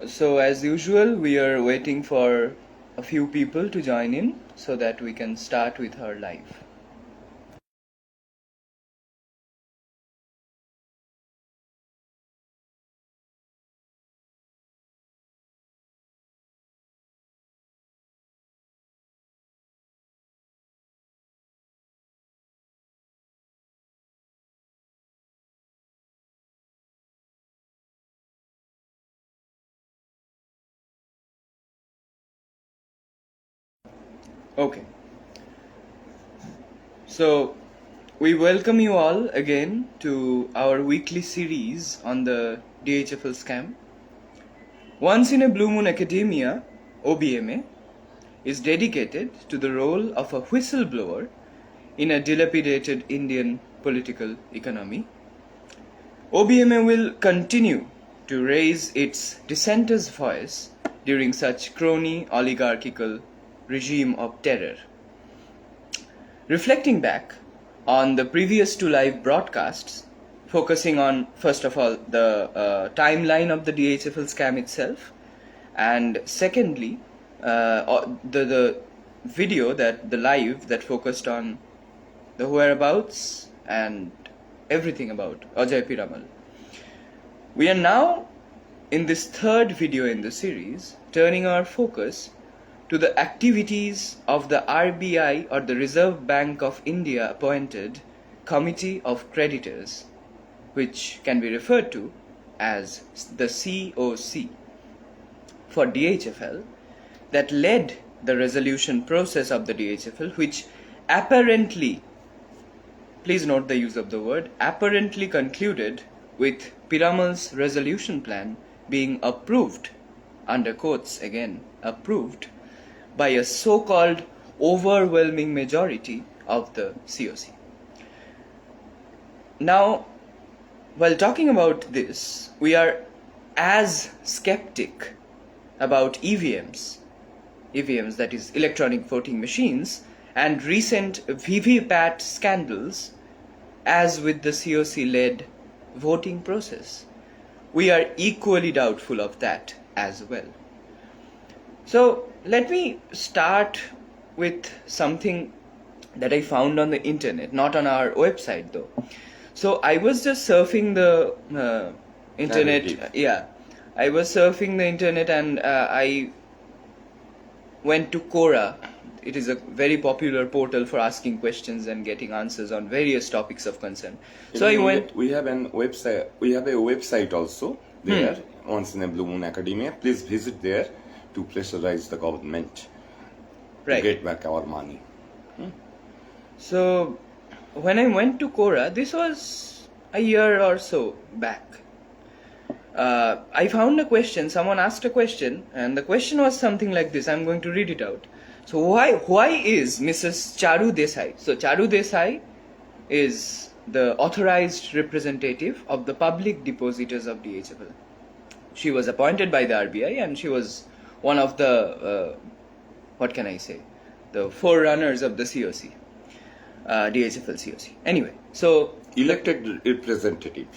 So as usual, we are waiting for a few people to join in so that we can start with our live. Okay. So we welcome you all again to our weekly series on the DHFL scam. Once in a Blue Moon Academia, OBMA, is dedicated to the role of a whistleblower in a dilapidated Indian political economy. OBMA will continue to raise its dissenter's voice during such crony oligarchical regime of terror. Reflecting back on the previous two live broadcasts, focusing on, first of all, the timeline of the DHFL scam itself, and secondly, the video, the live that focused on the whereabouts and everything about Ajay Piramal. We are now, in this third video in the series, turning our focus to the activities of the RBI, or the Reserve Bank of India appointed Committee of Creditors, which can be referred to as the COC for DHFL, that led the resolution process of the DHFL, which apparently, please note the use of the word, apparently concluded with Piramal's resolution plan being approved, under quotes again, approved, by a so-called overwhelming majority of the COC. Now, while talking about this, we are as skeptic about EVMs, that is electronic voting machines, and recent VVPAT scandals as with the COC-led voting process. We are equally doubtful of that as well. So let me start with something that I found on the internet, not on our website though. So I was just surfing the internet. I was surfing the internet and I went to Quora. It is a very popular portal for asking questions and getting answers on various topics of concern. So I went. We have a website also there. Once in a Blue Moon Academia. Please visit there to pressurize the government to get back our money. So when I went to Quora, this was a year or so back. I found a question. Someone asked a question, and the question was something like this. I'm going to read it out. So why is Mrs. Charu Desai? So Charu Desai is the authorized representative of the public depositors of DHFL. She was appointed by the RBI, and she was one of the the forerunners of the COC, DHFL COC. Anyway, so elected representative.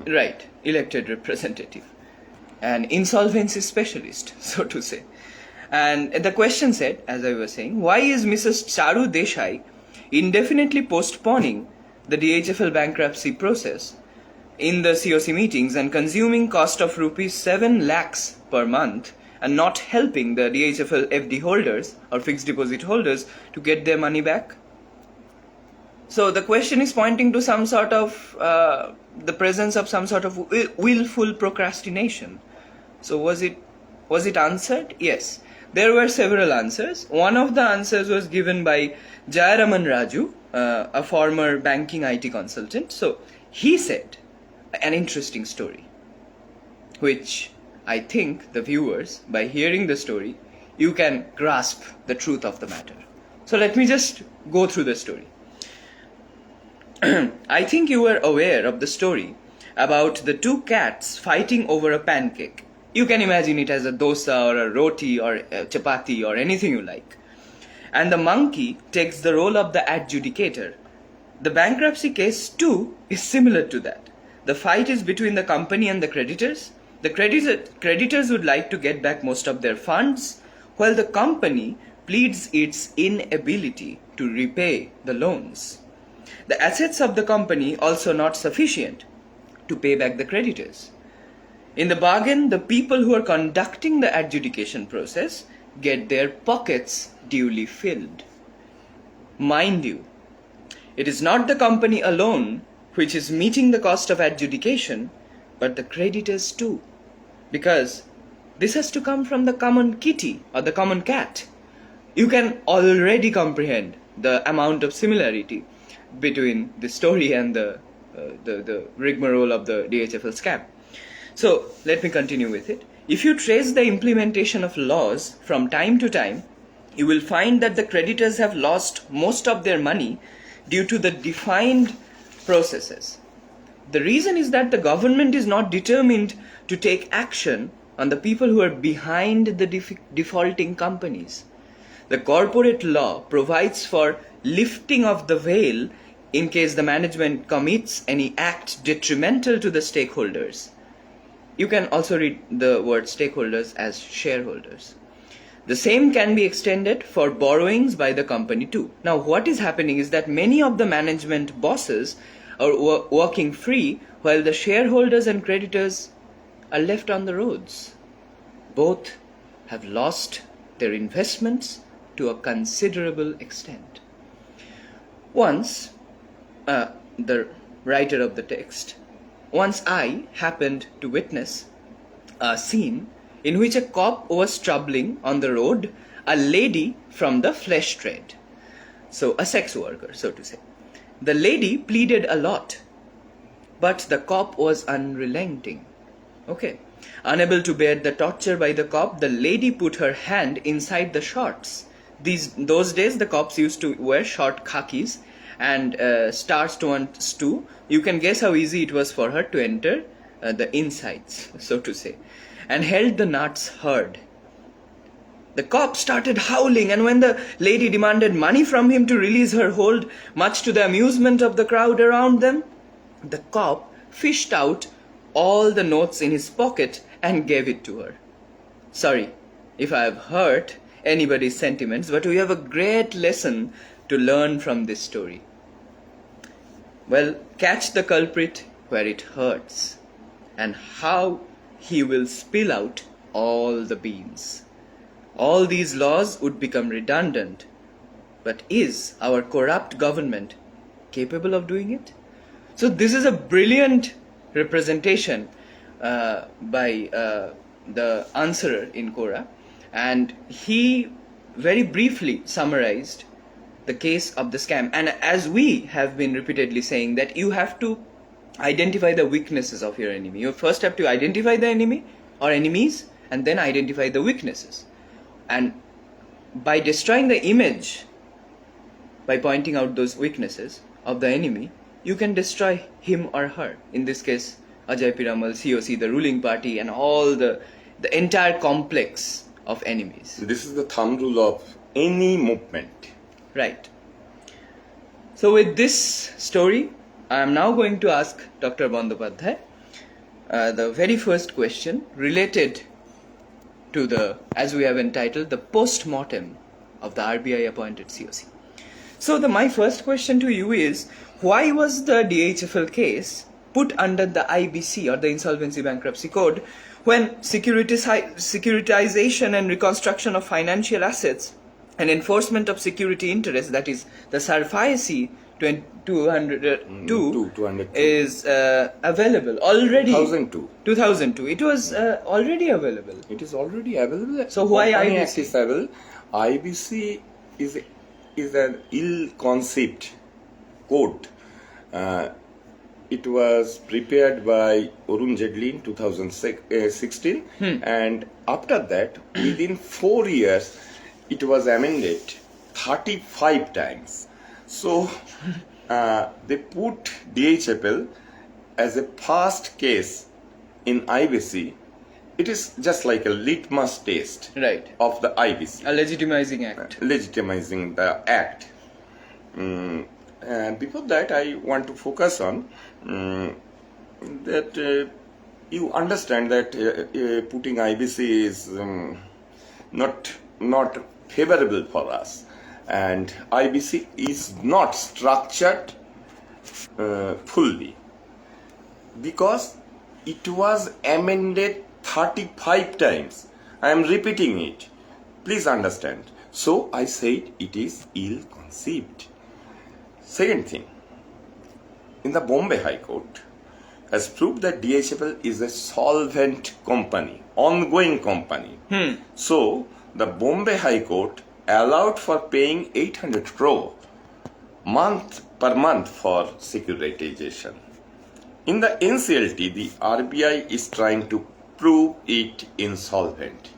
Right, elected representative, an insolvency specialist, so to say. And the question said, as I was saying, why is Mrs. Charu Desai indefinitely postponing the DHFL bankruptcy process in the COC meetings and consuming cost of rupees 7 lakhs per month and not helping the DHFL FD holders or fixed deposit holders to get their money back? So the question is pointing to some sort of the presence of some sort of willful procrastination. So was it answered? Yes. There were several answers. One of the answers was given by Jayaraman Raju, a former banking IT consultant. So he said an interesting story, which I think the viewers, by hearing the story, you can grasp the truth of the matter. So let me just go through the story. I think you were aware of the story about the two cats fighting over a pancake. You can imagine it as a dosa or a roti or a chapati or anything you like. And the monkey takes the role of the adjudicator. The bankruptcy case too is similar to that. The fight is between the company and the creditors, The creditors would like to get back most of their funds, while the company pleads its inability to repay the loans. The assets of the company also not sufficient to pay back the creditors. In the bargain, the people who are conducting the adjudication process get their pockets duly filled. Mind you, it is not the company alone which is meeting the cost of adjudication, but the creditors too, because this has to come from the common kitty or the common cat. You can already comprehend the amount of similarity between the story and the rigmarole of the DHFL scam. So let me continue with it. If you trace the implementation of laws from time to time, you will find that the creditors have lost most of their money due to the defined processes. The reason is that the government is not determined to take action on the people who are behind the defaulting companies. The corporate law provides for lifting of the veil in case the management commits any act detrimental to the stakeholders. You can also read the word stakeholders as shareholders. The same can be extended for borrowings by the company too. Now, what is happening is that many of the management bosses are working free while the shareholders and creditors are left on the roads. Both have lost their investments to a considerable extent. Once, the writer of the text, once I happened to witness a scene in which a cop was troubling on the road a lady from the flesh trade. So a sex worker, so to say. The lady pleaded a lot, but the cop was unrelenting. Okay. Unable to bear the torture by the cop, the lady put her hand inside the shorts. Those days the cops used to wear short khakis and stars too. You can guess how easy it was for her to enter the insides, so to say, and held the nuts hard. The cop started howling, and when the lady demanded money from him to release her hold, much to the amusement of the crowd around them, the cop fished out all the notes in his pocket and gave it to her. Sorry if I have hurt anybody's sentiments, but we have a great lesson to learn from this story. Well, catch the culprit where it hurts, and how he will spill out all the beans. All these laws would become redundant, but is our corrupt government capable of doing it? So this is a brilliant representation by the answerer in Quora, and he very briefly summarized the case of the scam. And as we have been repeatedly saying, that you have to identify the weaknesses of your enemy. You first have to identify the enemy or enemies, and then identify the weaknesses. And by destroying the image, by pointing out those weaknesses of the enemy, you can destroy him or her. In this case, Ajay Piramal, COC, the ruling party, and all the entire complex of enemies. This is the thumb rule of any movement. Right. So with this story, I am now going to ask Dr. Bandopadhyay the very first question related to the, as we have entitled, the post-mortem of the RBI appointed COC. So my first question to you is, why was the DHFL case put under the IBC or the Insolvency Bankruptcy Code when securitization and reconstruction of financial assets and enforcement of security interests, that is the SARFAESI 202 is available already. 2002. It was already available. It is already available. So why IBC? IBC is an ill-conceived code. It was prepared by Arun Jaitley in 2016, and after that, within 4 years, it was amended 35 times. So they put DHFL as a past case in IBC. It is just like a litmus test of the IBC. A legitimizing act. Legitimizing the act. And before that, I want to focus on that you understand that putting IBC is not favorable for us, and IBC is not structured fully because it was amended 35 times. I am repeating it. Please understand. So I said it is ill-conceived. Second thing, in the Bombay High Court has proved that DHFL is a solvent company, ongoing company. So the Bombay High Court allowed for paying 800 crore per month for securitization. In the NCLT, the RBI is trying to prove it insolvent.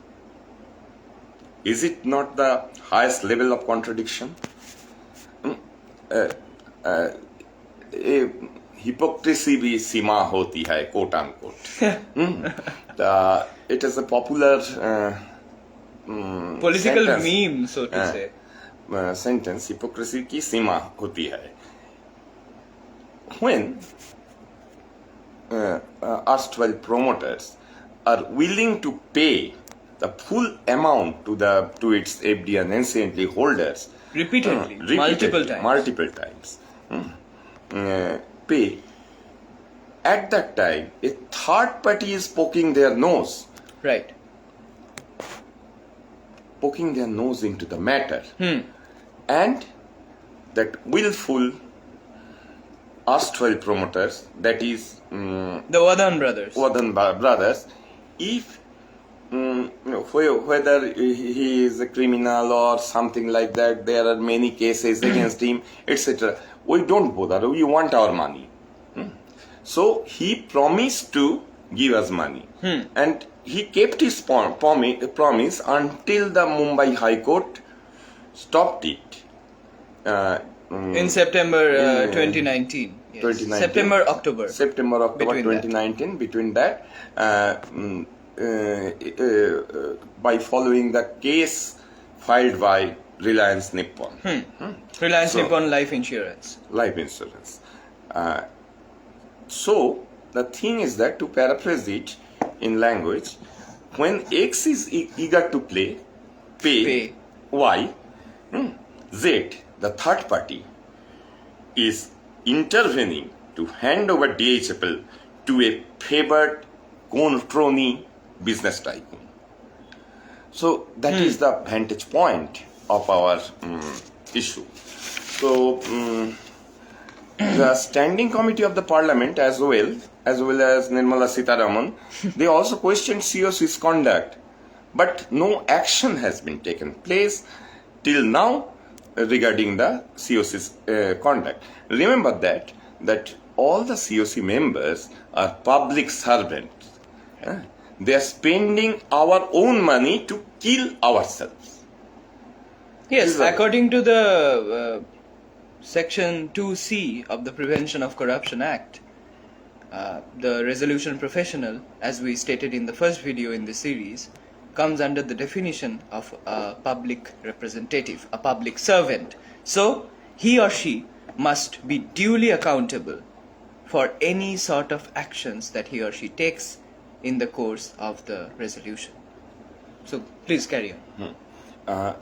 Is it not the highest level of contradiction? Hypocrisy bhi sima hoti hai, quote unquote. It is a popular political sentence. meme, so to say. Sentence, hypocrisy ki sima hoti hai. When erstwhile promoters are willing to pay the full amount to its FD and NCLT holders Repeatedly, multiple times. Pay. At that time, a third party is poking their nose into the matter, and that willful erstwhile promoters, that is the Wadan brothers, if whether he is a criminal or something like that, there are many cases against him, etc. We don't bother, we want our money. So he promised to give us money, and he kept his promise until the Mumbai High Court stopped it. In September 2019. Yes. 2019. October Between 2019. Between that, by following the case filed by Reliance Nippon. Reliance Nippon Life Insurance. So the thing is that, to paraphrase it in language, when X is eager to pay Y, Z, the third party, is intervening to hand over DHFL to a favored crony business tycoon. So that is the vantage point of our issue. So the Standing Committee of the Parliament, as well as Nirmala Sitharaman, they also questioned COC's conduct, but no action has been taken place till now regarding the COC's conduct. Remember that all the COC members are public servants. They are spending our own money to kill ourselves. Yes, according to the Section 2C of the Prevention of Corruption Act, the resolution professional, as we stated in the first video in the series, comes under the definition of a public representative, a public servant. So, he or she must be duly accountable for any sort of actions that he or she takes in the course of the resolution. So, please carry on.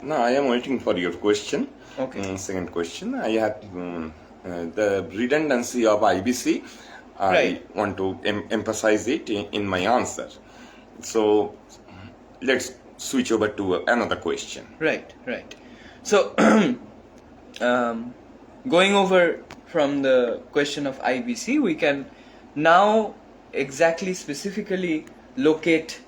Now, I am waiting for your question. Okay. Second question. I have the redundancy of IBC. I want to emphasize it in my answer. So, let's switch over to another question. Right. So, going over from the question of IBC, we can now exactly specifically locate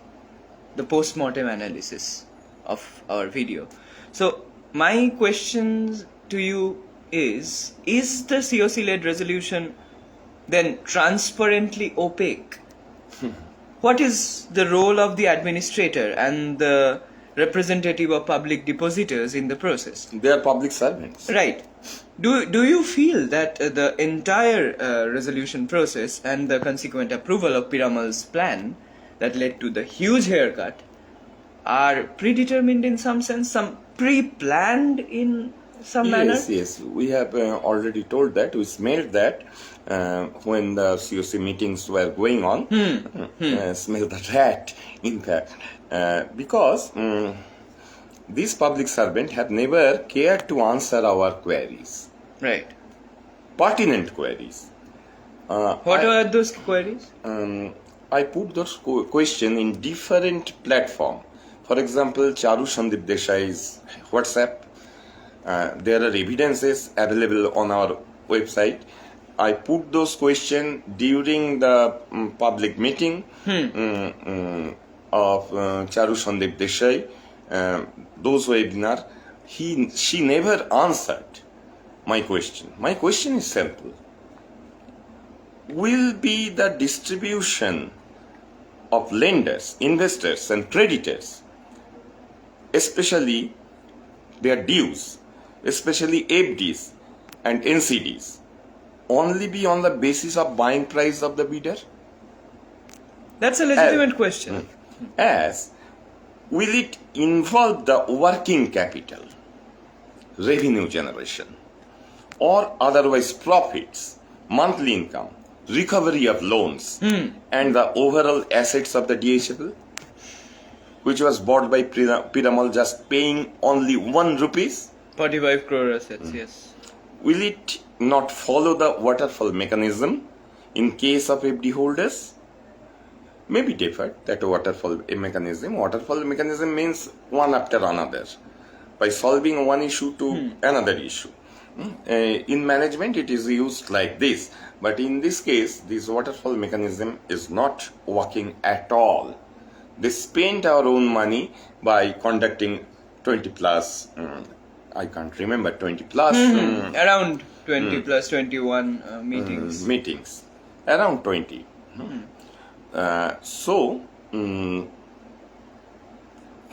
the post-mortem analysis of our video. So, my question to you is the COC-led resolution then transparently opaque? What is the role of the administrator and the representative of public depositors in the process? They are public servants. Right. Do you feel that the entire resolution process and the consequent approval of Piramal's plan that led to the huge haircut are predetermined in some sense, some pre-planned in some manner? Yes. We have already told that, we smelled that, when the COC meetings were going on. Smell the rat, in fact, because these public servants have never cared to answer our queries, Right. pertinent queries. What were those queries? I put those questions in different platform. For example, Charu Sandip Desai's WhatsApp. There are evidences available on our website. I put those questions during the public meeting of Charu Sandip Desai. Those webinar, she never answered my question. My question is simple. Will be the distribution of lenders, investors and creditors, especially their dues, especially FDs and NCDs, only be on the basis of buying price of the bidder? That's a legitimate question. As will it involve the working capital, revenue generation, or otherwise profits, monthly income, recovery of loans, and the overall assets of the DHFL, which was bought by Piramal just paying only 1 rupees? 45 crore assets, yes. Will it not follow the waterfall mechanism in case of FD holders? Maybe different, that waterfall mechanism. Waterfall mechanism means one after another, by solving one issue to another issue. In management, it is used like this, but in this case, this waterfall mechanism is not working at all. They spent our own money by conducting 20 plus, I can't remember, 20 plus. Around 20 plus 21 meetings. Meetings, around 20.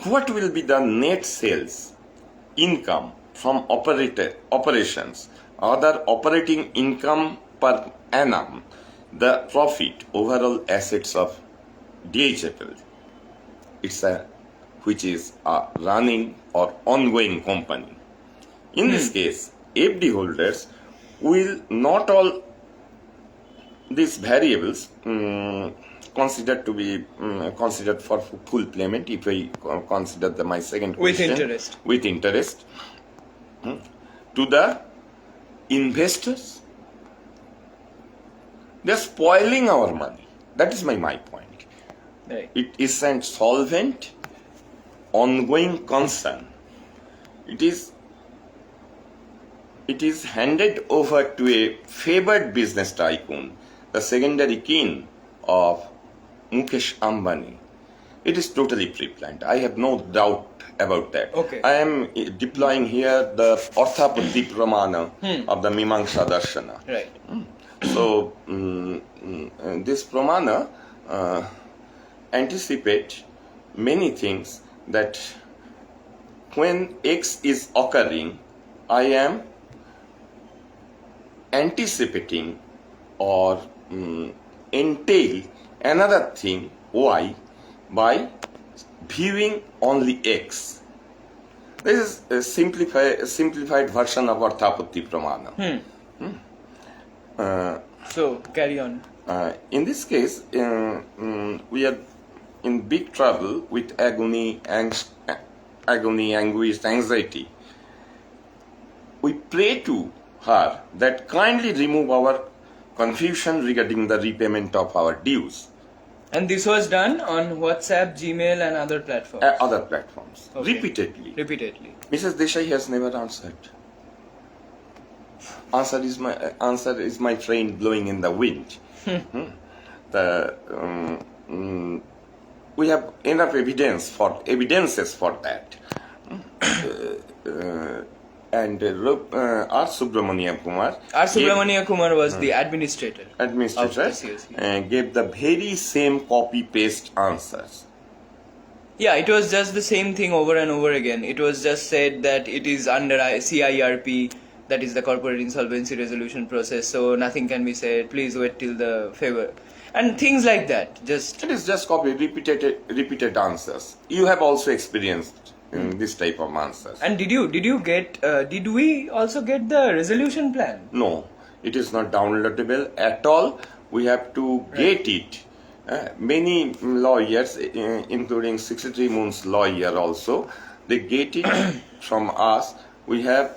What will be the net sales income from operations, other operating income per annum, the profit, overall assets of DHFL, which is a running or ongoing company. In this case, FD holders will not all these variables considered to be considered for full payment. If I consider my second question, with interest to the investors, they are spoiling our money. That is my point. Right. It is a solvent, ongoing concern. It is handed over to a favored business tycoon, the secondary kin of Mukesh Ambani. It is totally pre-planned. I have no doubt about that. Okay. I am deploying here the Arthapatti Pramana of the Mimamsa Darshana. Right. So, this Pramana anticipate many things, that when X is occurring, I am anticipating or entail another thing, Y, by viewing only X. This is a simplified version of Arthapatti Pramana. So, carry on. In this case, we are in big trouble with agony, anguish, anxiety. We pray to her that kindly remove our confusion regarding the repayment of our dues. And this was done on WhatsApp, Gmail and other platforms? Other platforms. Okay. Repeatedly. Mrs. Desai has never answered. Answer is my train blowing in the wind. We have enough evidences for that. And R. Subramania Kumar was the administrator of the COC. Gave the very same copy-paste answers. Yeah, it was just the same thing over and over again. It was just said that it is under CIRP, that is the Corporate Insolvency Resolution Process, so nothing can be said, please wait till the favor. And things like that. It is just copy, repeated answers. You have also experienced this type of answers. And did we also get the resolution plan? No. It is not downloadable at all. We have to get it. Many lawyers, including 63 Moon's lawyer also, they get it from us. We have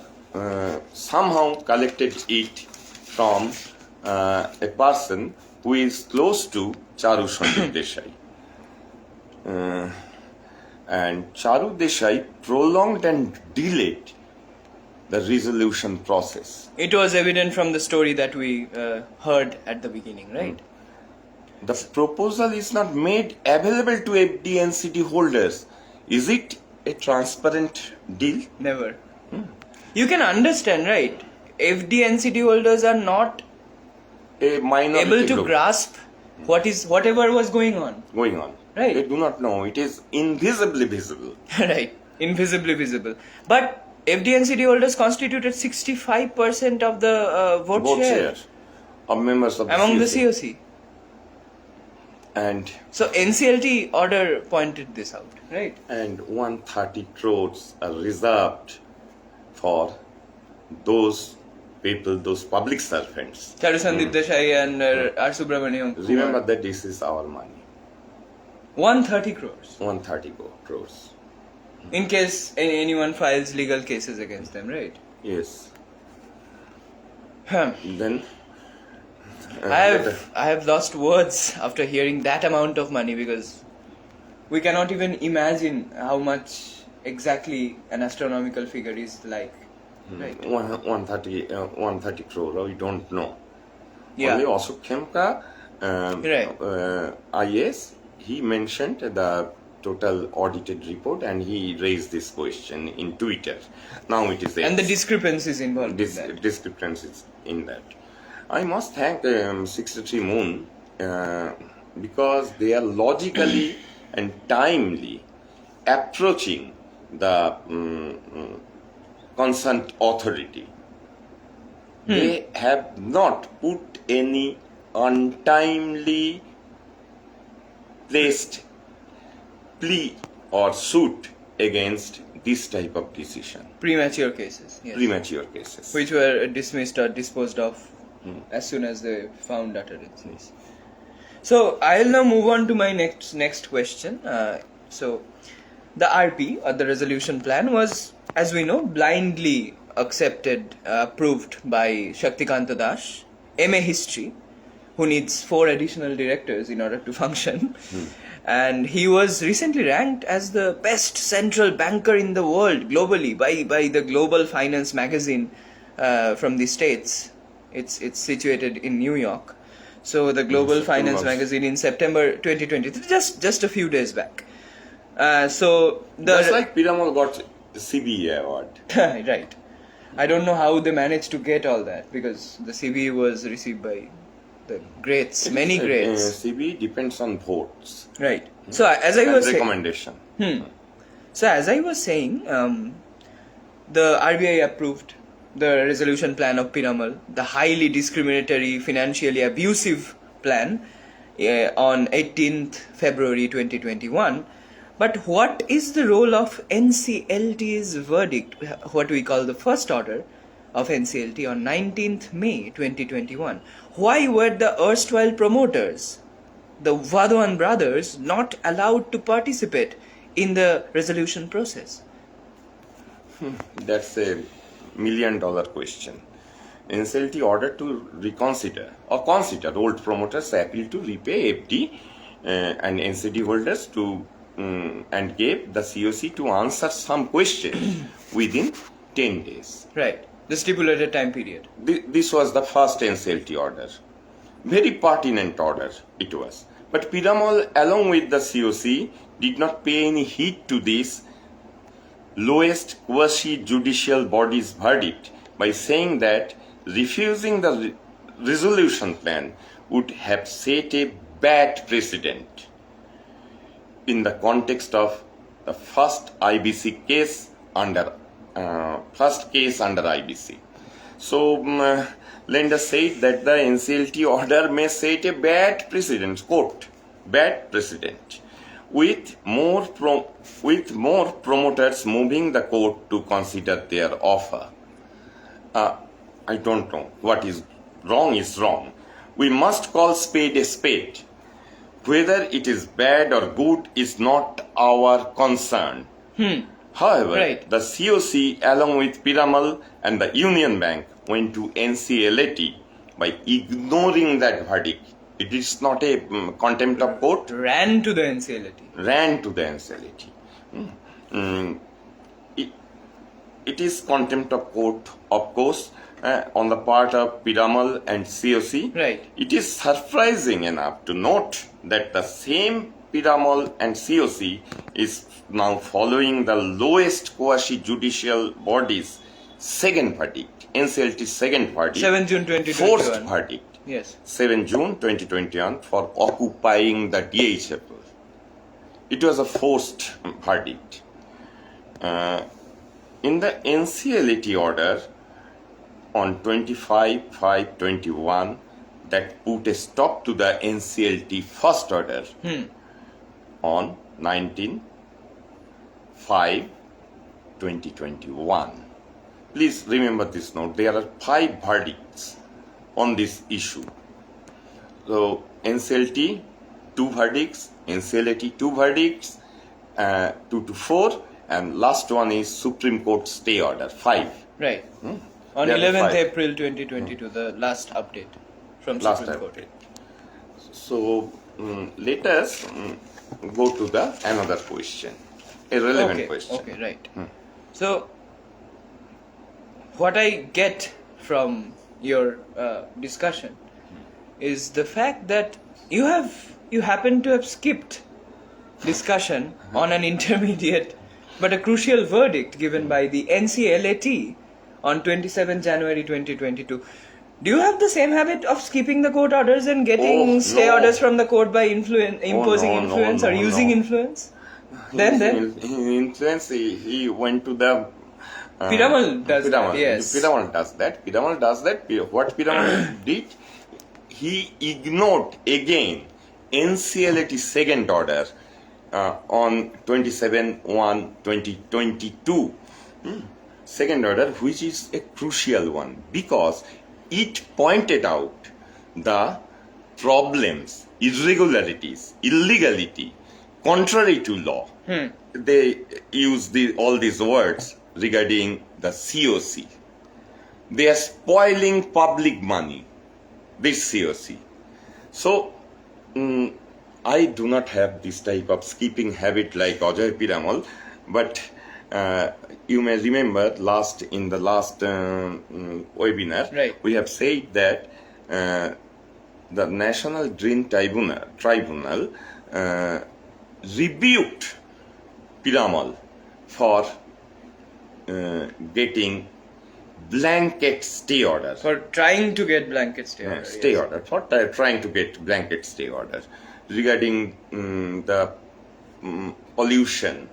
somehow collected it from a person who is close to Charu Sandip Desai. And Charu Desai prolonged and delayed the resolution process. It was evident from the story that we heard at the beginning, right? The proposal is not made available to FD NCD holders. Is it a transparent deal? Never. You can understand, right? FD NCD holders are not A minority able to group grasp whatever was going on. going on. Right. They do not know. It is invisibly visible. Right, invisibly visible. But FD NCD holders constituted 65% of the vote Both share share of members of the among the COC. COC. And So NCLT order pointed this out, right? 130 crores are reserved for those people, those public servants. Charu Sandip Desai and R. Subramaniam. Remember that this is our money. 130 crores. 130 crores. In case anyone files legal cases against them, right? Yes. Hmm. Then I have lost words after hearing that amount of money, because we cannot even imagine how much exactly an astronomical figure is like. Right. 130 crore, we don't know. Yeah. Only Ashok Khemka, Right. IAS, he mentioned the total audited report and he raised this question in Twitter. Now it is And the discrepancies involved in that. discrepancies in that. I must thank 63 Moon because they are logically and timely approaching the concerned authority. They have not put any untimely placed plea or suit against this type of decision. Premature cases, yes. Premature cases. Which were dismissed or disposed of as soon as they found utterances. So I'll now move on to my next question. So the RP, or the resolution plan, was, as we know, blindly accepted, approved by Shaktikanta Das, MA History, who needs 4 additional directors in order to function. And he was recently ranked as the best central banker in the world globally by the Global Finance magazine from the States. It's situated in New York. So the Global Finance magazine in September 2023, just a few days back. Just like Piramal got the CBE award. Right. I don't know how they managed to get all that, because the CBE was received by the greats, many greats. CBE depends on votes. Right. So as I And was saying, recommendation. So as I was saying, the RBI approved the resolution plan of Piramal, the highly discriminatory, financially abusive plan, on 18th February 2021. But what is the role of NCLT's verdict, what we call the first order of NCLT, on 19th May 2021? Why were the erstwhile promoters, the Vadwan brothers, not allowed to participate in the resolution process? That's a $1 million question. NCLT ordered to reconsider or consider old promoters' appeal to repay FD and NCD holders to and gave the COC to answer some questions within 10 days. Right. The stipulated time period. This was the first NCLT order. Very pertinent order it was. But Piramal, along with the COC, did not pay any heed to this lowest quasi-judicial body's verdict by saying that refusing the resolution plan would have set a bad precedent in the context of the first IBC case under IBC. So lender said that the NCLT order may set a bad precedent, quote, bad precedent, with more promoters moving the court to consider their offer. I don't know what is wrong is wrong. We must call spade a spade. Whether it is bad or good is not our concern. However, Right. the COC along with Piramal and the Union Bank went to NCLAT by ignoring that verdict. It is not a contempt of court. Ran to the NCLAT. Ran to the NCLAT. It is contempt of court, of course, on the part of Piramal and COC. Right. It is surprising enough to note that the same Piramal and COC is now following the lowest quasi-judicial body's second verdict, NCLT's second verdict, 7 June 2021. forced verdict. Yes. 7 June 2021 for occupying the DHFL. It was a forced verdict. In the NCLAT order on 25/5/21 that put a stop to the NCLT first order on 19/5/2021. Please remember this note. There are 5 verdicts on this issue. So NCLT 2 verdicts, NCLAT 2 verdicts, 2 to 4, and last one is Supreme Court stay order 5. Right. On There are 11th 5. April 2022, the last update from Last Supreme Court. update. So let us go to the another question, a relevant question. Okay, right. So, what I get from your discussion is the fact that you happen to have skipped discussion on an intermediate but a crucial verdict given by the NCLAT on 27 January 2022. Do you have the same habit of skipping the court orders and getting stay no. orders from the court by imposing no, influence or no, using no. influence? Then Influence, he went to the Piramal does that, yes. Piramal does that. Piramal does that. What Piramal did, he ignored again NCLAT second order on 27/1/2022. Second order, which is a crucial one because it pointed out the problems, irregularities, illegality, contrary to law. They use all these words regarding the COC. They are spoiling public money, this COC. So, I do not have this type of skipping habit like Ajay Piramal, but you may remember in the last webinar, Right. we have said that the National Green Tribunal rebuked Piramal for getting blanket stay order. For trying to get blanket stay order. Stay yes. order, for trying to get blanket stay order regarding the pollution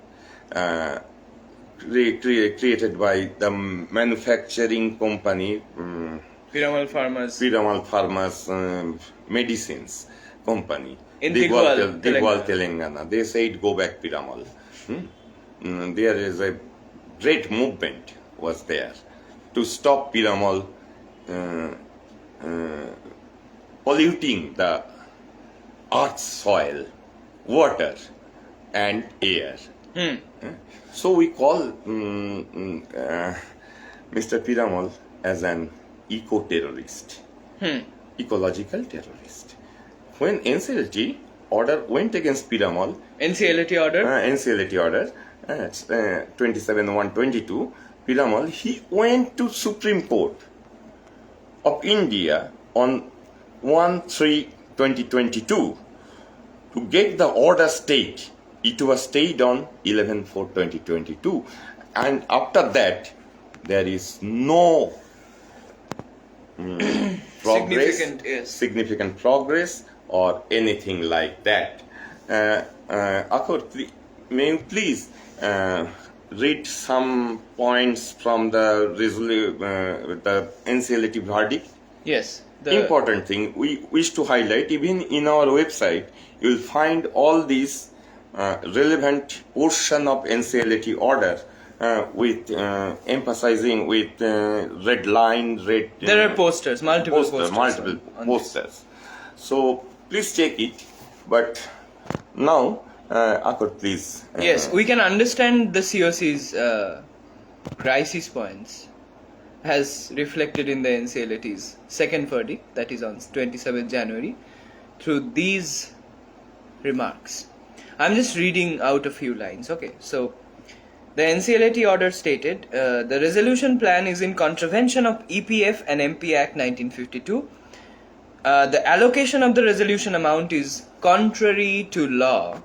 created by the manufacturing company Piramal Farmers. Piramal Farmers Medicines Company. In Digwal, Digwal, Telangana. They said go back Piramal. There is a great movement was there to stop Piramal polluting the earth's soil, water and air. So we call Mr. Piramal as an eco-terrorist, ecological terrorist. When NCLT order went against Piramal, NCLAT order. NCLAT order, 27/1/22, Piramal, he went to Supreme Court of India on 1/3/2022 to get the order stayed. It was stayed on 11/4/2022, and after that there is no significant progress or anything like that. Akhur, may you please read some points from the NCLAT verdict? Yes. Important thing we wish to highlight, even in our website, you will find all these relevant portion of NCLAT order with emphasizing with red line, red. There are posters, multiple posters. multiple on posters. So please check it. But now, Akur, please. Yes, we can understand the COC's crisis points as reflected in the NCLAT's second verdict, that is on 27th January, through these remarks. I'm just reading out a few lines. Okay, so the NCLAT order stated, the resolution plan is in contravention of EPF and MP Act 1952. The allocation of the resolution amount is contrary to law.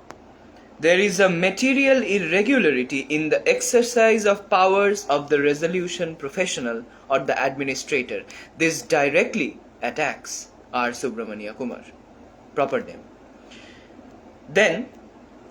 There is a material irregularity in the exercise of powers of the resolution professional or the administrator. This directly attacks R. Subramania Kumar, proper name. Then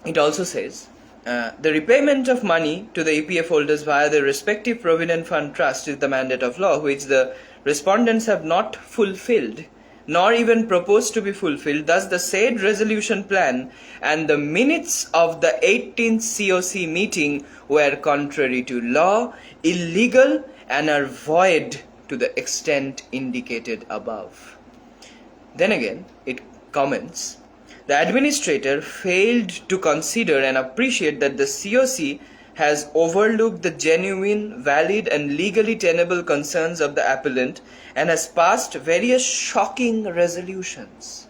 it also says, the repayment of money to the EPF holders via the respective Provident Fund Trust is the mandate of law, which the respondents have not fulfilled, nor even proposed to be fulfilled. Thus, the said resolution plan and the minutes of the 18th COC meeting were contrary to law, illegal, and are void to the extent indicated above. Then again, it comments, the administrator failed to consider and appreciate that the COC has overlooked the genuine, valid, and legally tenable concerns of the appellant and has passed various shocking resolutions.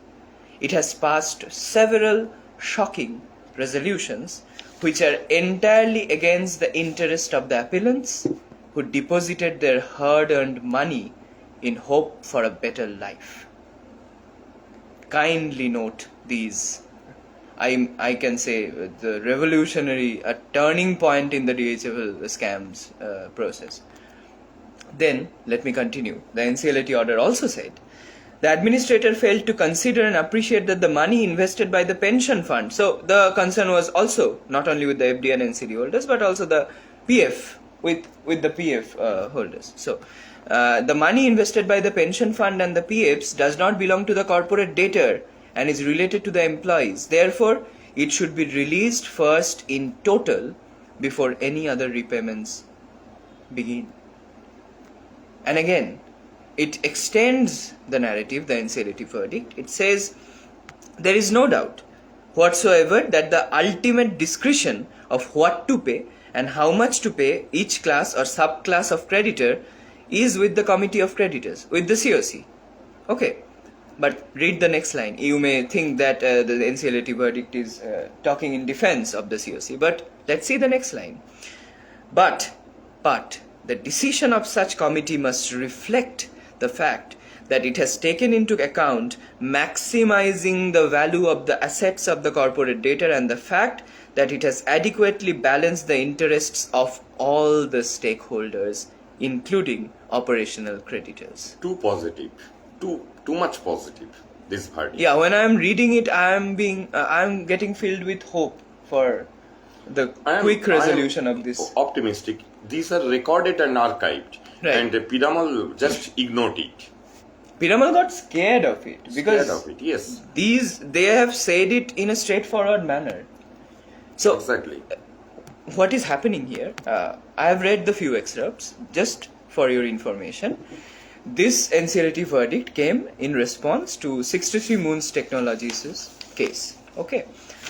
It has passed several shocking resolutions which are entirely against the interest of the appellants who deposited their hard-earned money in hope for a better life. Kindly note these. I can say the revolutionary, a turning point in the DHFL scams process. Then, let me continue. The NCLAT order also said, the administrator failed to consider and appreciate that the money invested by the pension fund, so the concern was also not only with the FD and NCD holders, but also the PF, with the PF holders. So, the money invested by the pension fund and the PFs does not belong to the corporate debtor and is related to the employees. Therefore, it should be released first in total before any other repayments begin. And again, it extends the narrative, the NCLAT verdict. It says, there is no doubt whatsoever that the ultimate discretion of what to pay and how much to pay each class or subclass of creditor is with the committee of creditors, with the COC. Okay. But read the next line. You may think that the NCLAT verdict is talking in defense of the COC, but let's see the next line. But the decision of such committee must reflect the fact that it has taken into account maximizing the value of the assets of the corporate debtor and the fact that it has adequately balanced the interests of all the stakeholders, including operational creditors. Too positive. Too much positive, this verdict. Yeah, when I am reading it, I am getting filled with hope for the quick resolution of this. Optimistic. These are recorded and archived, right. And Piramal just ignored it. Piramal got scared of it because yes. They have said it in a straightforward manner. So exactly, what is happening here? I have read the few excerpts just for your information. This NCLAT verdict came in response to 63 Moons Technologies' case. Okay,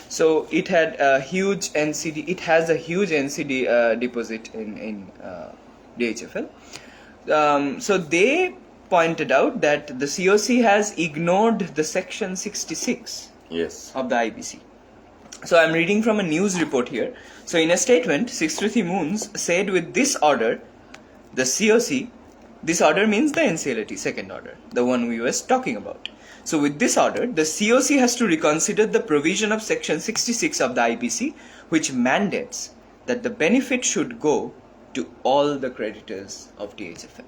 so it had a huge NCD. It has a huge NCD deposit in DHFL. So they pointed out that the COC has ignored the section 66 of the IBC. So I'm reading from a news report here. So in a statement, 63 Moons said with this order, the COC. This order means the NCLAT second order, the one we were talking about. So with this order, the COC has to reconsider the provision of section 66 of the IBC, which mandates that the benefit should go to all the creditors of DHFL.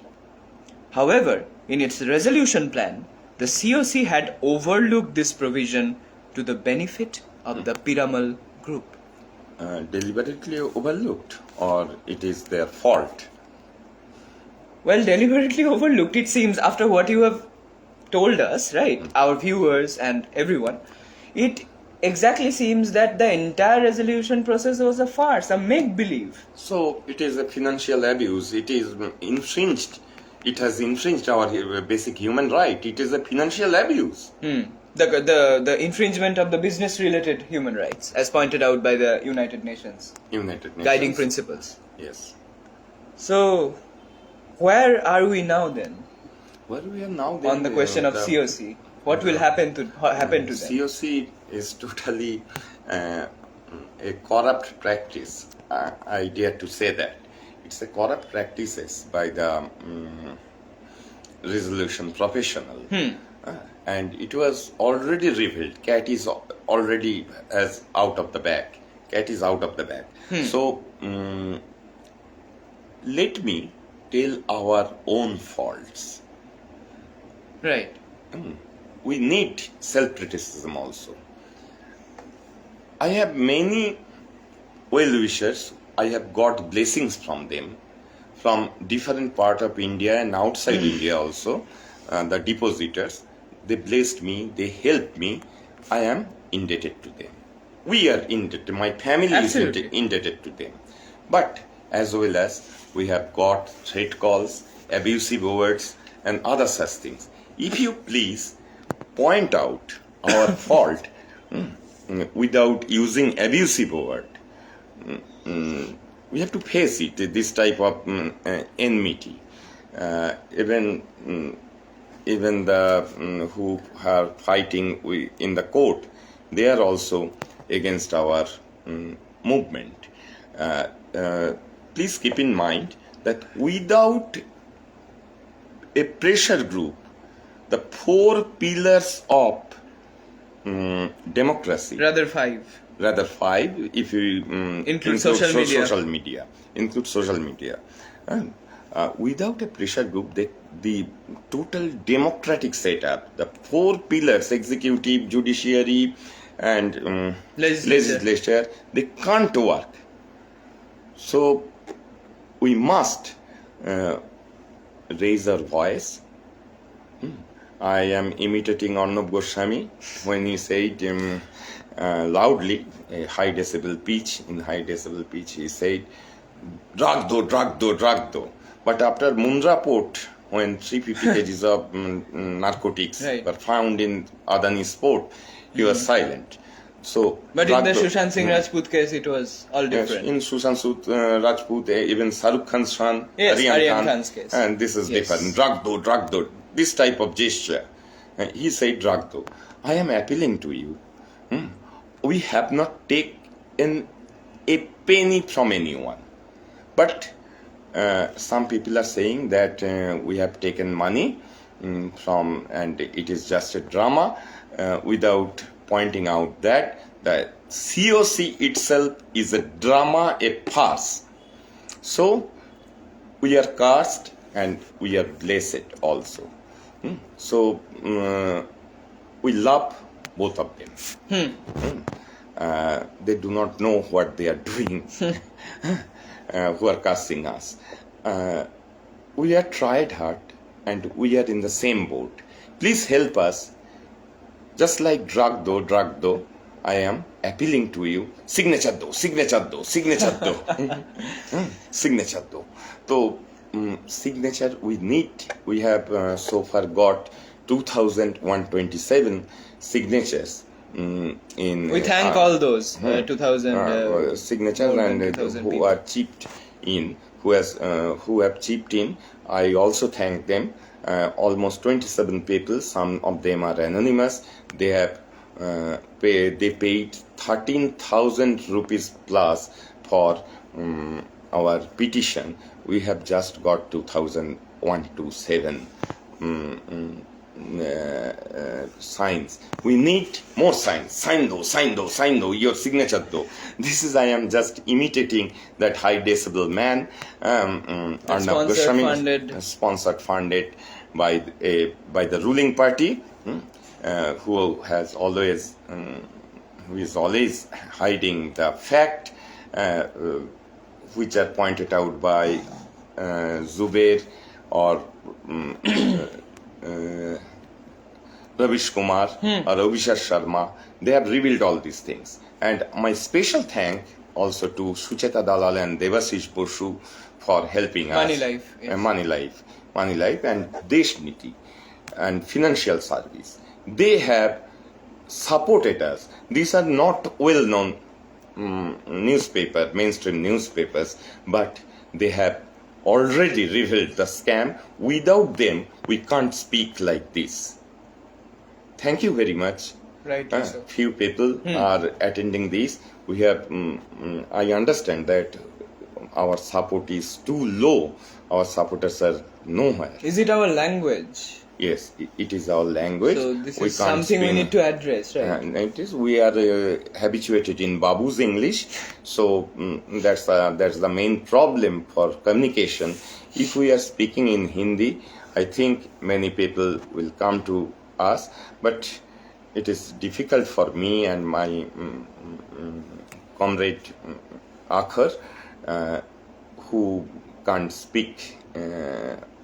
However, in its resolution plan, the COC had overlooked this provision to the benefit of the Piramal group. Deliberately overlooked, or it is their fault? Well, deliberately overlooked, it seems, after what you have told us, right? Our viewers and everyone. It exactly seems that the entire resolution process was a farce, a make-believe. So it is a financial abuse. It is infringed. It has infringed our basic human right. It is a financial abuse. The infringement of the business-related human rights, as pointed out by the United Nations guiding principles. Yes. So, where are we now then? Where we are now On the question of COC, what will happen to them? COC is totally a corrupt practice. I dare to say that it's a corrupt practices by the resolution professional, and it was already revealed. Cat is already as out of the bag. Cat is out of the bag. So let me tell our own faults. Right. We need self-criticism also. I have many well-wishers. I have got blessings from them, from different part of India and outside India also. The depositors, they blessed me, they helped me. I am indebted to them. We are indebted. My family Absolutely. is indebted to them. But as well as we have got threat calls, abusive words, and other such things. If you please point out our fault without using abusive word, we have to face it. This type of enmity, even the who are fighting in the court, they are also against our movement. Please keep in mind that without a pressure group, the 4 pillars of democracy, Rather 5. if you Include social media. Include social media. And, without a pressure group, the total democratic setup, the 4 pillars, executive, judiciary, and legislature, they can't work. So we must raise our voice. I am imitating Arnab Goswami when he said loudly, a high decibel pitch. In high decibel pitch, he said, "Drug do, drug do, drug do." But after Mundra port, when 350 kgs of narcotics were found in Adani's port, he was silent. So, but in the Sushant Singh Rajput case, it was all different. Yes, in Sushant Singh Rajput, even Shahrukh Khan's son, Aryan Khan's case, and this is different. Drug do, this type of gesture. He said, "Drug do." I am appealing to you. We have not taken a penny from anyone, but some people are saying that we have taken money from, and it is just a drama, without pointing out that the COC itself is a drama, a farce. So we are cursed and we are blessed also. So we love both of them. They do not know what they are doing, who are cursing us. We are tried hard and we are in the same boat. Please help us. Just like drug do, I am appealing to you. Signature do. Signature do. So, signature we need. We have so far got 2,127 signatures. We thank all those 2,000 signatures and who are chipped in, who have chipped in. I also thank them. Almost 27 people. Some of them are anonymous. They have paid 13,000 rupees plus for our petition. We have just got 2,127 signs. We need more signs. Sign though, your signature though. This is, I am just imitating that high decibel man, Arnab Goswami, sponsored, funded by the ruling party, who is always hiding the fact, which are pointed out by Zubair or Ravish Kumar or Abhishek Sharma. They have revealed all these things. And my special thank also to Sucheta Dalal and Devasish Bosu for helping Money us. Life, yes. Money Life and Deshniti and Financial Service. They have supported us. These are not well-known mainstream newspapers, but they have already revealed the scam. Without them, we can't speak like this. Thank you very much. Right, sir. Few people are attending this. We have, I understand that our support is too low. Our supporters are nowhere. Is it our language? Yes, it is our language. So this We is can't something we speak- need to address, right? And it is. We are habituated in Babu's English, so that's the main problem for communication. If we are speaking in Hindi, I think many people will come to us, but it is difficult for me and my comrade Akhar, who can't speak.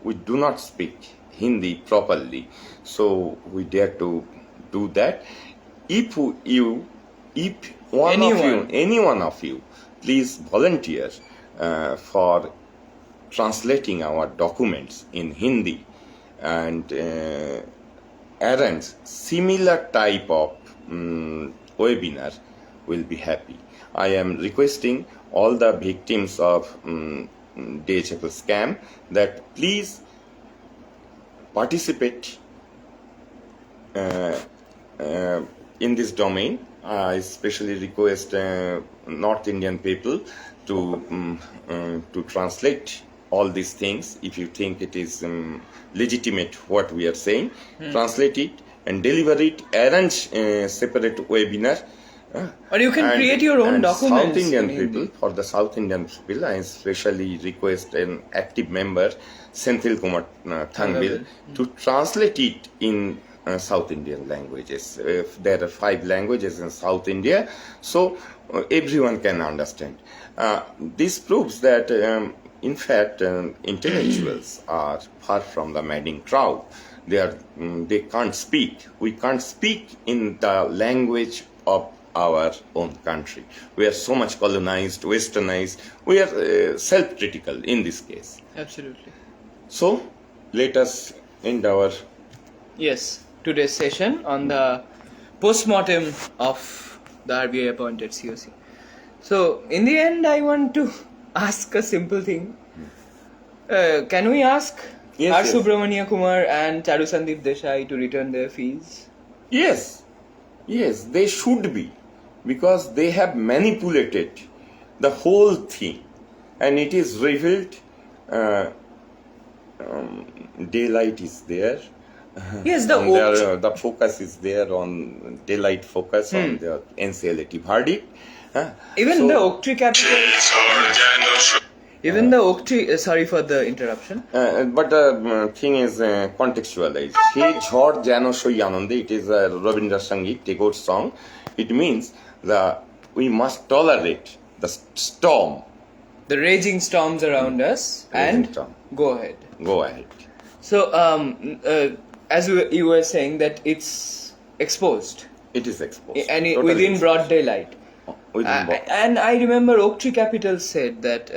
We do not speak Hindi properly, so we dare to do that. If any one of you, please volunteer for translating our documents in Hindi and arrange similar type of webinar, will be happy. I am requesting all the victims of DHFL scam that please participate in this domain. I especially request North Indian people to translate all these things. If you think it is legitimate what we are saying, translate it and deliver it. Arrange separate webinar. Or you can create your own and documents. South Indian in Hindi. people, for the South Indian people, I especially request an active member, Senthil Kumar Thanbil, to translate it in South Indian languages. There are 5 languages in South India, so everyone can understand. This proves that, in fact, intellectuals are far from the madding crowd. They can't speak. We can't speak in the language of our own country. We are so much colonized, westernized. We are self-critical in this case. Absolutely. So, let us end our Yes, today's session on the post-mortem of the RBI appointed COC. So, in the end, I want to ask a simple thing. Can we ask Yes, R. yes. Subramania Kumar and Charu Sandeep Desai to return their fees? Yes, they should be, because they have manipulated the whole thing, and it is revealed. Daylight is there. Yes, the And the focus is there on daylight focus on the NCLAT verdict. even the Oak Tree capital. Even the Oak Tree. Sorry for the interruption. But the thing is contextualized. He Jhor Jano Shoi Anande. It is a Rabindra Sangeet, Tagore song. It means we must tolerate the storm. The raging storms around us, Raging and storm. go ahead. Go ahead. So, as you were saying that it's exposed It is exposed. and Totally within exposed. broad daylight. Within And I remember Oak Tree Capital said that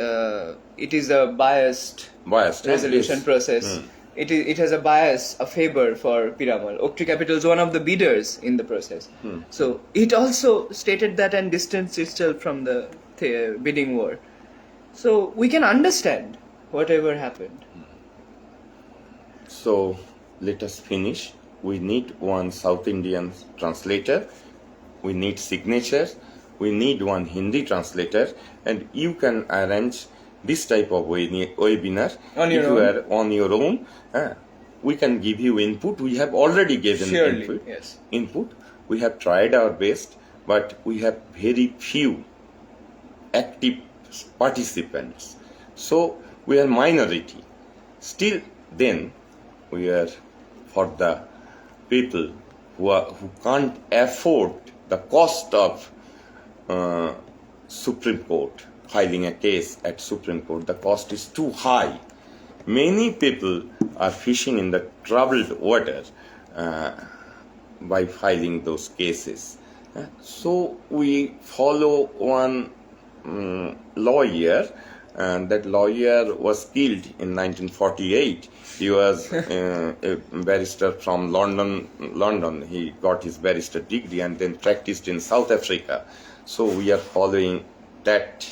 it is a biased biased resolution yes. process. It has a bias, a favor for Piramal. Oak Tree Capital is one of the bidders in the process. So it also stated that and distanced itself from the bidding war. So we can understand whatever happened. So let us finish. We need one South Indian translator. We need signatures. We need one Hindi translator, and you can arrange this type of webinar On your if you own. are on your own. We can give you input. We have already given Surely, input. yes. Input. We have tried our best, but we have very few active participants. So we are minority. Still, then we are for the people who can't afford the cost of Supreme Court, filing a case at Supreme Court. The cost is too high. Many people are fishing in the troubled water. by filing those cases. So we follow one lawyer, and that lawyer was killed in 1948. He was a barrister from London. He got his barrister degree and then practiced in South Africa. So we are following that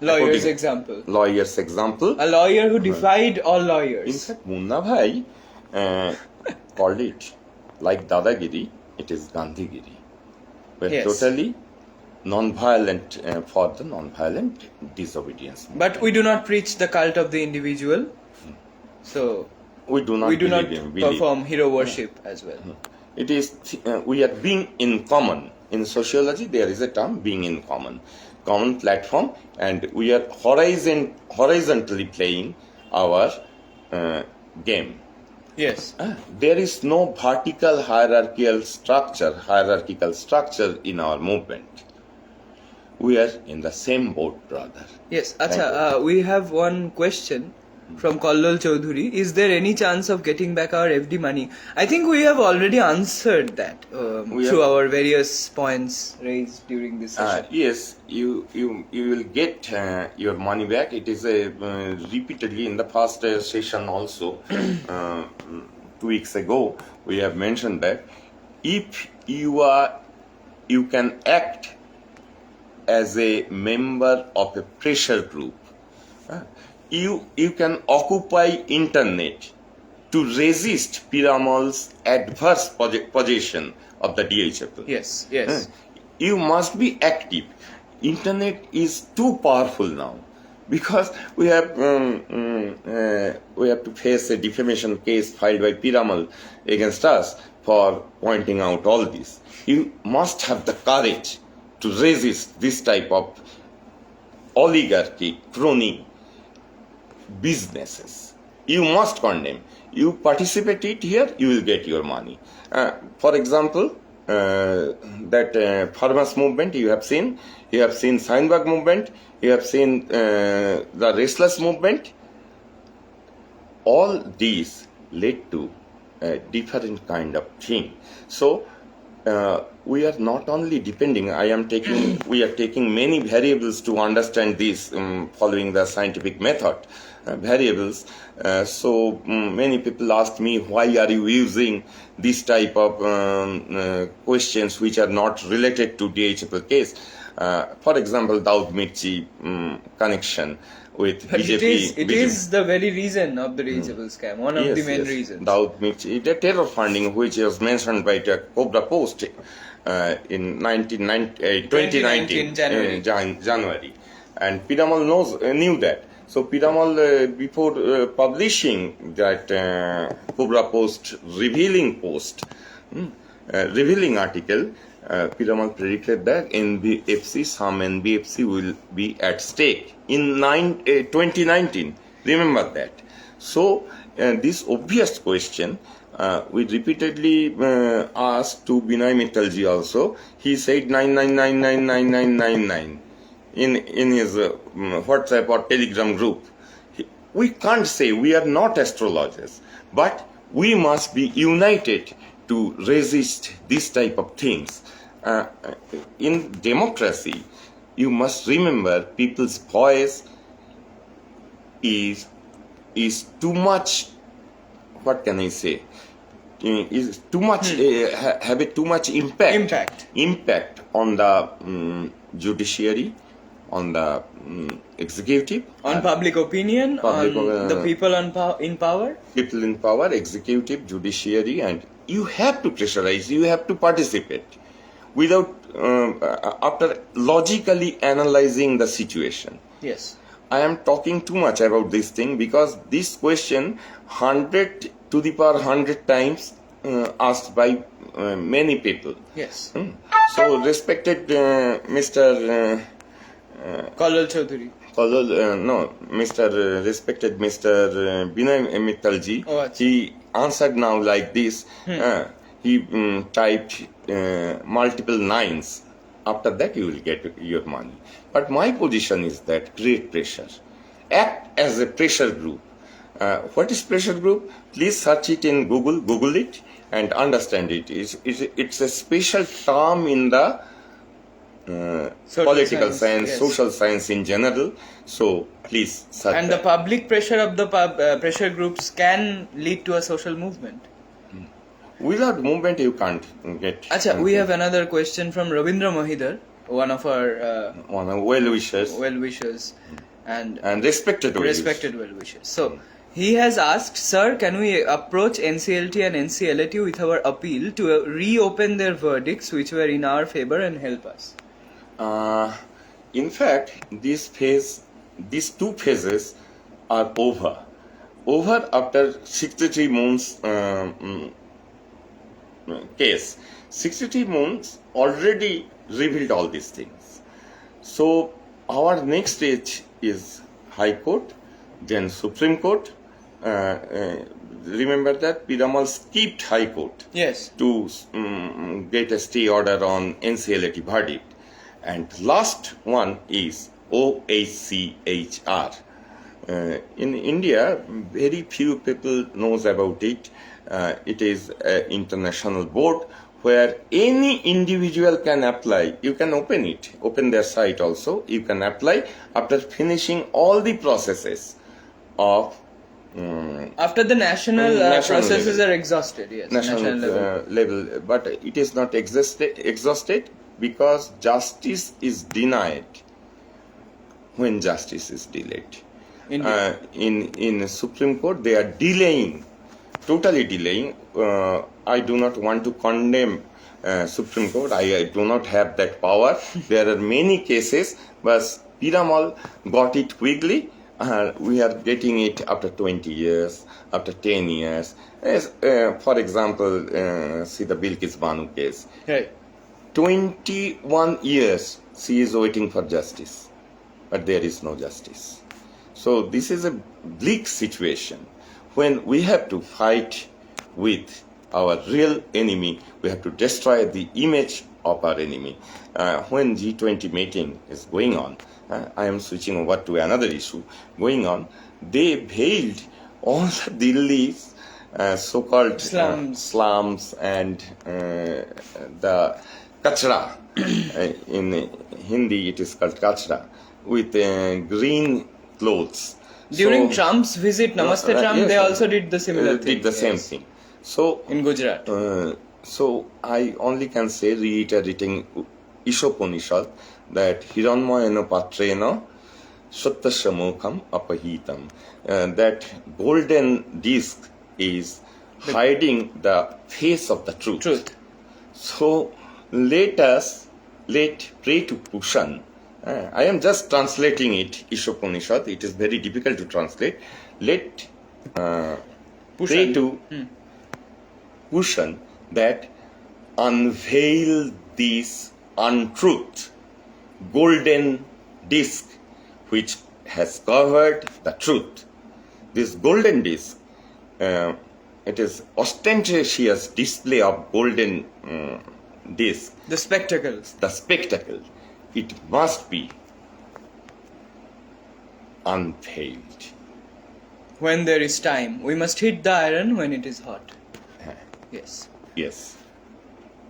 Lawyer's example. lawyer's example. A lawyer who defied all In lawyers. fact, Munna Bhai called it like Dadagiri, it is Gandhigiri. We're Yes. totally non-violent for the non-violent disobedience. But we do not preach the cult of the individual. So We do not we do not believe. perform hero worship as well. It is we are being in common. In sociology, there is a term being in common platform, and we are horizontally playing our game. Yes. There is no vertical hierarchical structure in our movement. We are in the same boat, brother. Yes. Thank Acha, we have one question from Kallol Chaudhuri. Is there any chance of getting back our FD money? I think we have already answered that through our various points raised during this session. Yes, you will get your money back. It is repeatedly in the past session also. 2 weeks ago, we have mentioned that if you can act as a member of a pressure group, you can occupy internet to resist Piramal's adverse position of the DHFL. Yes. Yes. You must be active. Internet is too powerful now, because we have to face a defamation case filed by Piramal against us for pointing out all this. You must have the courage to resist this type of oligarchy, crony businesses. You must condemn. You participate it here, you will get your money. For example, that farmers movement you have seen Steinberg movement, you have seen the restless movement. All these led to a different kind of thing. So we are not only depending, we are taking many variables to understand this, following the scientific method. Variables. So many people ask me, why are you using this type of questions which are not related to DHFL case? For example, Daud Mirchi connection with But BJP. it is the very reason of the DHFL scam. One of the main reasons. Daud Mirchi, the terror funding which was mentioned by the Cobra Post in 2019 January. And Piramal knew that. So Piramal, before publishing that Cobra Post revealing article, Piramal predicted that some NBFC will be at stake in 2019. Remember that. So this obvious question we repeatedly asked to Binay Mittalji also. He said 9999999 in his WhatsApp or Telegram group. We can't say, we are not astrologers, but we must be united to resist this type of things. In democracy, you must remember people's voice is too much, what can I say, is too much, have a too much impact on the judiciary, on the executive, on public opinion, on the people in power. People in power, executive, judiciary, and you have to pressurize, you have to participate without, after logically analyzing the situation. Yes. I am talking too much about this thing because this question 100 to the power 100 times asked by many people. Yes. So respected Mr. Kallol Chaudhuri. Respected Mr. Binay Mittalji, he answered now like this. He typed multiple nines. After that, you will get your money. But my position is that create pressure. Act as a pressure group. What is pressure group? Please search it in Google. Google it and understand it. It's a special term in the political science, yes. social science in general. So please search And the that. public pressure of the pressure groups can lead to a social movement. Without movement, you can't get. Acha, we have another question from Ravindra Mahidar, one of our One of well-wishers well-wishers and respected well-wishers. respected well-wishers. So, he has asked, Sir, can we approach NCLT and NCLAT with our appeal to reopen their verdicts which were in our favor and help us? In fact, these two phases are over. Over after 63 months case. 63 months already revealed all these things. So our next stage is High Court, then Supreme Court. Remember that Piramal skipped High Court Yes. to get a stay order on NCLAT verdict. And last one is OHCHR. In India, very few people knows about it. It is an international board where any individual can apply. You can open their site also. You can apply after finishing all the processes of After the national, National processes level. are exhausted, yes. national level. But it is not exhausted because justice is denied when justice is delayed. Indeed. In Supreme Court, they are delaying, totally delaying. I do not want to condemn Supreme Court. I do not have that power. There are many cases, but Piramal got it quickly. We are getting it after 20 years, after 10 years. For example, see the Bilkis Banu case. Right. 21 years she is waiting for justice, but there is no justice. So this is a bleak situation when we have to fight with our real enemy. We have to destroy the image of our enemy. When G20 meeting is going on, I am switching over to another issue going on. They veiled all the Delhi's so-called slums and the kachra. In Hindi it is called kachra, with green clothes. During Trump's visit, Namaste Trump, yes, they also did the similar thing. Did the same thing. So In Gujarat. so I only can say, reiterating Ishopanishad, that Hiranmayana Patrena Sattasya Mokham Apahitam, that golden disc is hiding the face of the truth. So let pray to Pushan. I am just translating it, Ishopanishad. It is very difficult to translate. Let pray to Pushan that unveil this untruth, golden disc which has covered the truth. This golden disc, it is ostentatious display of golden disc. The spectacles. The spectacle, it must be unveiled. When there is time, we must hit the iron when it is hot. Yes. Yes.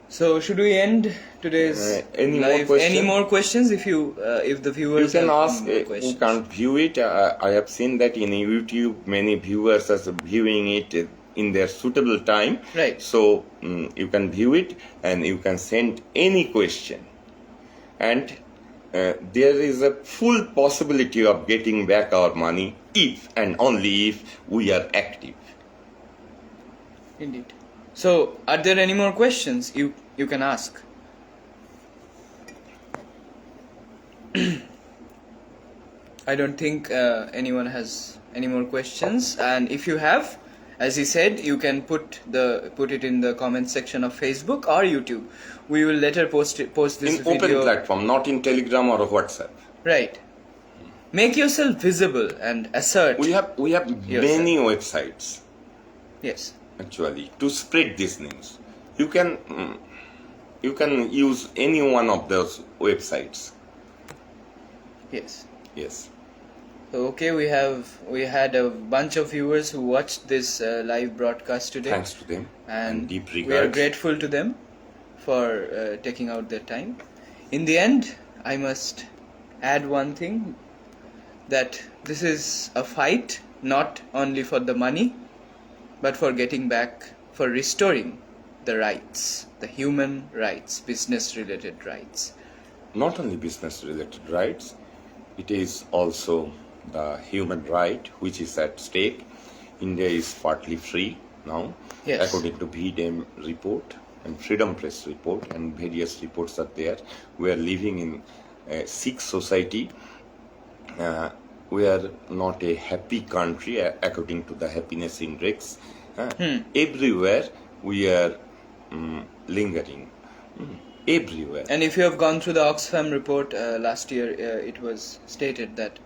So should we end today's Any more live? questions? Any more questions? If the You viewers can have ask more who questions. can't view it. I have seen that in YouTube many viewers are viewing it in their suitable time. Right. So you can view it and you can send any question. And there is a full possibility of getting back our money if and only if we are active. Indeed. So, are there any more questions you can ask? I don't think anyone has any more questions, and if you have, as he said, you can put it in the comment section of Facebook or YouTube. We will later post this In video. open platform, not in Telegram or WhatsApp. Right. Make yourself visible and assert. We have many websites. Yes. Actually, to spread this news, you can use any one of those websites. Yes. Yes. Okay, we had a bunch of viewers who watched this live broadcast today. Thanks to them and deep we are regards. grateful to them for taking out their time. In the end, I must add one thing, that this is a fight not only for the money, but for getting back, for restoring the rights, the human rights, business related rights. Not only business related rights, it is also the human right which is at stake. India is partly free now, Yes. according to VDM report and Freedom Press report, and various reports are there. We are living in a sick society. We are not a happy country according to the happiness index. Everywhere we are lingering. Everywhere. And if you have gone through the Oxfam report last year, it was stated that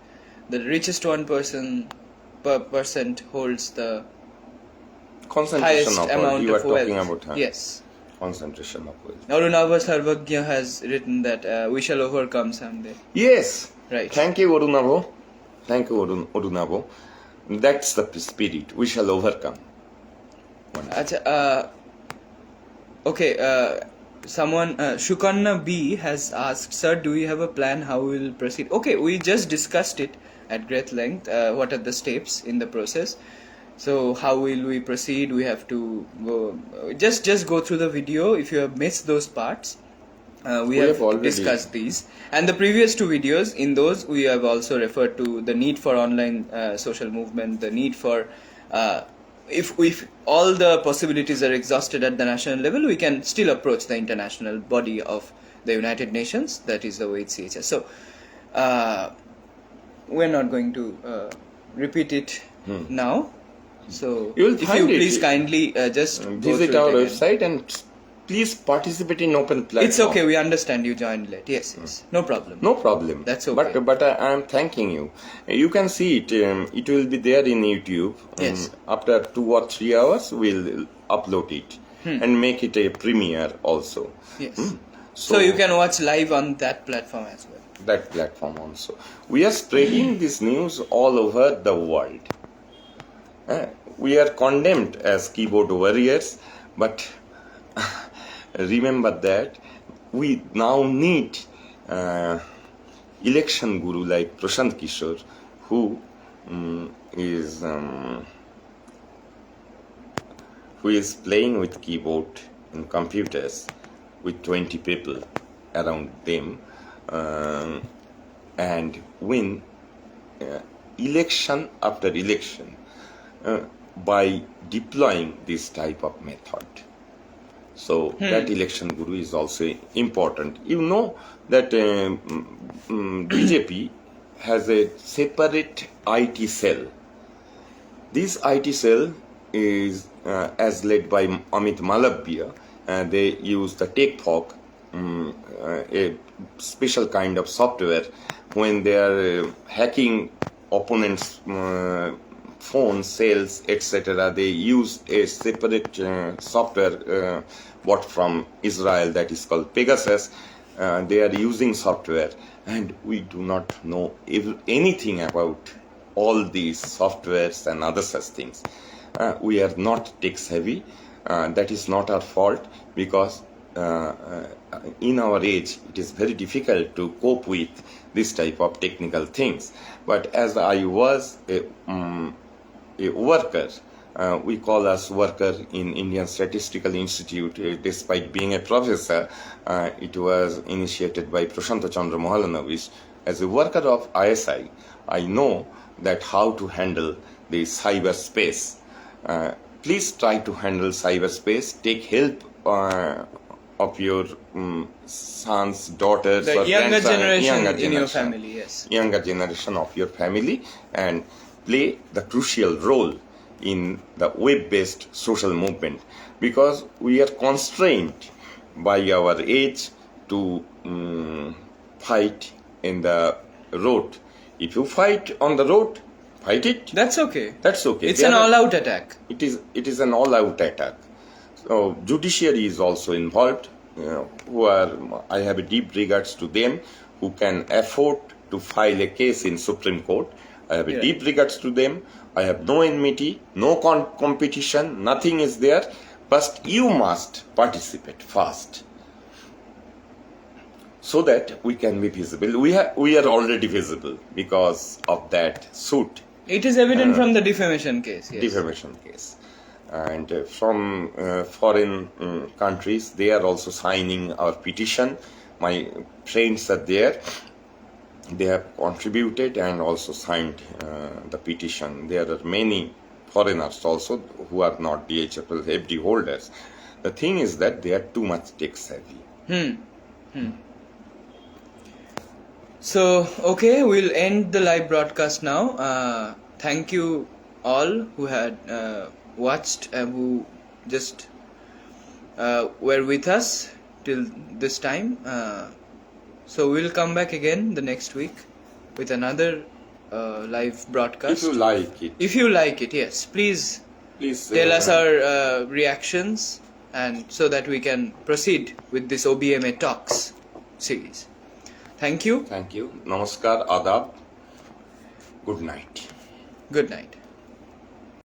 the richest 1% holds the Concentration highest of wealth. amount You are of wealth. talking about Yes. concentration of wealth. Arunava Sarvagya has written that we shall overcome someday. Yes. Right. Thank you, Arunavo. Thank you, Arunavo. That's the spirit. We shall overcome. Acha, okay, someone, Shukanna B has asked, sir, do you have a plan how we will proceed? Okay, we just discussed it at great length. What are the steps in the process? So how will we proceed? We have to go, just go through the video. If you have missed those parts, we have already discussed these. And the previous two videos, in those we have also referred to the need for online social movement, the need for if all the possibilities are exhausted at the national level, we can still approach the international body of the United Nations, that is the OHCHR. So we're not going to repeat it now. So You will if you find it. please kindly just go Visit through our it again. website and please participate in open platform. It's okay, we understand you joined late. Yes, no problem. No problem. That's okay. But I am thanking you. You can see it. It will be there in YouTube. Yes. After 2 or 3 hours, we'll upload it and make it a premiere also. Yes. So you can watch live on that platform as well. That platform also. We are spreading this news all over the world. We are condemned as keyboard warriors, but remember that we now need election guru like Prashant Kishore, who is playing with keyboard and computers with 20 people around them and win election after election by deploying this type of method. So that election guru is also important. You know that BJP has a separate IT cell. This IT cell is as led by Amit Malabhya. They use the TechFog, a special kind of software. When they are hacking opponents' phones, cells, etc., they use a separate software bought from Israel that is called Pegasus. They are using software, and we do not know anything about all these softwares and other such things. We are not tech savvy. That is not our fault, because in our age it is very difficult to cope with this type of technical things. But as I was a worker, we call us worker in Indian Statistical Institute, despite being a professor. It was initiated by Prashanta Chandra Mohalanovich. As a worker of ISI, I know that how to handle the cyberspace. Please try to handle cyberspace. Take help of your sons, daughters, The or younger grandson, generation in your family, yes. Younger generation of your family, and play the crucial role in the web-based social movement, because we are constrained by our age to fight in the road. If you fight on the road, fight it. That's okay. That's okay. It's an all-out attack. It is an all-out attack. So judiciary is also involved. I have a deep regards to them, who can afford to file a case in Supreme Court. I have a Yeah. deep regards to them. I have no enmity, no competition, nothing is there. But you must participate first, so that we can be visible. We are already visible because of that suit. It is evident from the defamation case. Yes. Defamation case. And from foreign countries, they are also signing our petition. My friends are there. They have contributed and also signed the petition. There are many foreigners also who are not DHFL FD holders. The thing is that they are too much tech savvy. So, okay, we'll end the live broadcast now. Thank you all who had watched and who just were with us till this time. So, we'll come back again the next week with another live broadcast. If you like it, If you like it, yes, please please tell us our reactions, and so that we can proceed with this OBMA Talks series. Thank you. Thank you. Namaskar, adab. Good night. Good night.